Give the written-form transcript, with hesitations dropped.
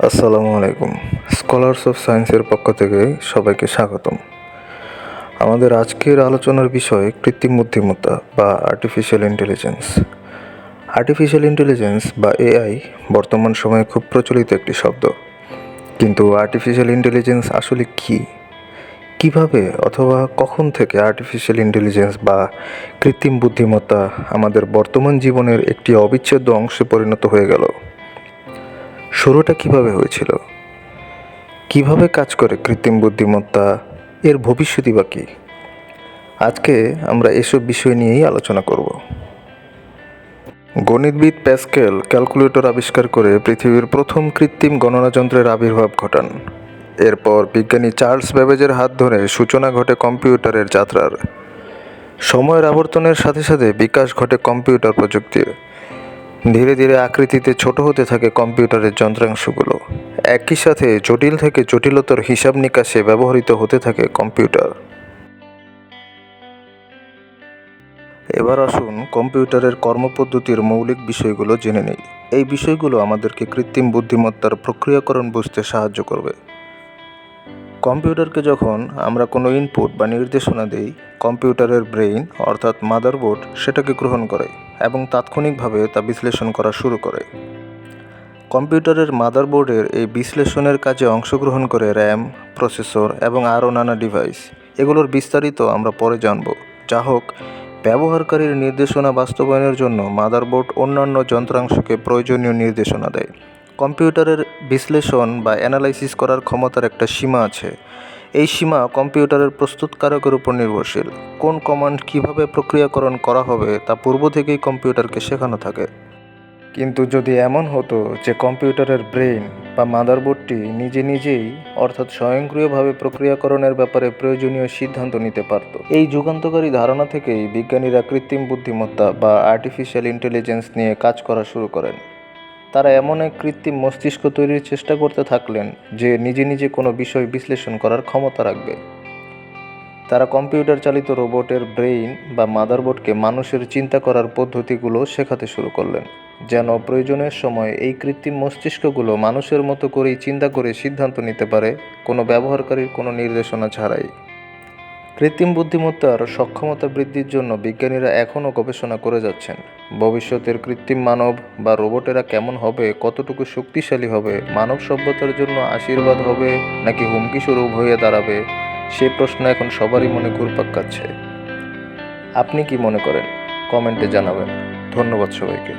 আসসালামু আলাইকুম। Scholars of সায়েন্সের পক্ষ থেকে সবাইকে স্বাগতম। আমাদের আজকের আলোচনার বিষয় কৃত্রিম বুদ্ধিমত্তা বা আর্টিফিশিয়াল ইন্টেলিজেন্স। আর্টিফিশিয়াল ইন্টেলিজেন্স বা এআই বর্তমান সময়ে খুব প্রচলিত একটি শব্দ। কিন্তু আর্টিফিশিয়াল ইন্টেলিজেন্স আসলে কী? কিভাবে অথবা কখন থেকে আর্টিফিশিয়াল ইন্টেলিজেন্স বা কৃত্রিম বুদ্ধিমত্তা আমাদের বর্তমান জীবনের একটি অবিচ্ছেদ্য অংশে পরিণত হয়ে গেল? শুরুটা কিভাবে হয়েছিল? কিভাবে কাজ করে কৃত্রিম বুদ্ধিমত্তা, এর ভবিষ্যৎই বা কী? আজকে আমরা এসব বিষয় নিয়েই আলোচনা করব। গণিতবিদ প্যাসকেল ক্যালকুলেটর আবিষ্কার করে পৃথিবীর প্রথম কৃত্রিম গণনা যন্ত্রের আবির্ভাব ঘটান। এরপর বিজ্ঞানী চার্লস ব্যাবেজের হাত ধরে সূচনা ঘটে কম্পিউটারের যাত্রার। সময়ের আবর্তনের সাথে সাথে বিকাশ ঘটে কম্পিউটার প্রযুক্তির। ধীরে ধীরে আকৃতিতে ছোট হতে থাকে কম্পিউটারের যন্ত্রাংশগুলো। একই সাথে জটিল থেকে জটিলতর হিসাব নিকাশে ব্যবহৃত হতে থাকে কম্পিউটার। এবার আসুন কম্পিউটারের কর্মপদ্ধতির মৌলিক বিষয়গুলো জেনে নিই। এই বিষয়গুলো আমাদেরকে কৃত্রিম বুদ্ধিমত্তার প্রক্রিয়াকরণ বুঝতে সাহায্য করবে। কম্পিউটারকে যখন আমরা কোনো ইনপুট বা নির্দেশনা দেই, কম্পিউটারের ব্রেইন অর্থাৎ মাদারবোর্ড সেটাকে গ্রহণ করে এবং তাৎক্ষণিকভাবে তা বিশ্লেষণ করা শুরু করে। কম্পিউটারের মাদারবোর্ডের এই বিশ্লেষণের কাজে অংশগ্রহণ করে র্যাম, প্রসেসর এবং আরও নানা ডিভাইস। এগুলোর বিস্তারিত আমরা পরে জানব। যা হোক, ব্যবহারকারীর নির্দেশনা বাস্তবায়নের জন্য মাদারবোর্ড অন্যান্য যন্ত্রাংশকে প্রয়োজনীয় নির্দেশনা দেয়। কম্পিউটারের বিশ্লেষণ বা অ্যানালাইসিস করার ক্ষমতার একটা সীমা আছে। এই সীমা কম্পিউটারের প্রস্তুতকারকের উপর নির্ভরশীল। কোন কমান্ড কীভাবে প্রক্রিয়াকরণ করা হবে তা পূর্ব থেকেই কম্পিউটারকে শেখানো থাকে। কিন্তু যদি এমন হতো যে কম্পিউটারের ব্রেইন বা মাদারবোর্ডটি নিজে নিজেই অর্থাৎ স্বয়ংক্রিয়ভাবে প্রক্রিয়াকরণের ব্যাপারে প্রয়োজনীয় সিদ্ধান্ত নিতে পারত। এই যুগান্তকারী ধারণা থেকেই বিজ্ঞানীরা কৃত্রিম বুদ্ধিমত্তা বা আর্টিফিশিয়াল ইন্টেলিজেন্স নিয়ে কাজ করা শুরু করেন। তারা এমন এক কৃত্রিম মস্তিষ্ক তৈরির চেষ্টা করতে থাকলেন যে নিজে নিজে কোনো বিষয় বিশ্লেষণ করার ক্ষমতা রাখবে। তারা কম্পিউটার চালিত রোবটের ব্রেইন বা মাদারবোর্ডকে মানুষের চিন্তা করার পদ্ধতিগুলো শেখাতে শুরু করলেন, যেন প্রয়োজনের সময় এই কৃত্রিম মস্তিষ্কগুলো মানুষের মতো করেই চিন্তা করে সিদ্ধান্ত নিতে পারে, কোনো ব্যবহারকারীর কোনো নির্দেশনা ছাড়াই। কৃত্রিম বুদ্ধিমত্তার সক্ষমতা বৃদ্ধির জন্য বিজ্ঞানীরা এখনও গবেষণা করে যাচ্ছেন। ভবিষ্যতের কৃত্রিম মানব বা রোবটেরা কেমন হবে, কতটুকু শক্তিশালী হবে, মানব সভ্যতার জন্য আশীর্বাদ হবে নাকি হুমকি স্বরূপ হয়ে দাঁড়াবে, সে প্রশ্ন এখন সবারই মনে ঘুরপাক খাচ্ছে। আপনি কি মনে করেন? কমেন্টে জানাবেন। ধন্যবাদ সবাইকে।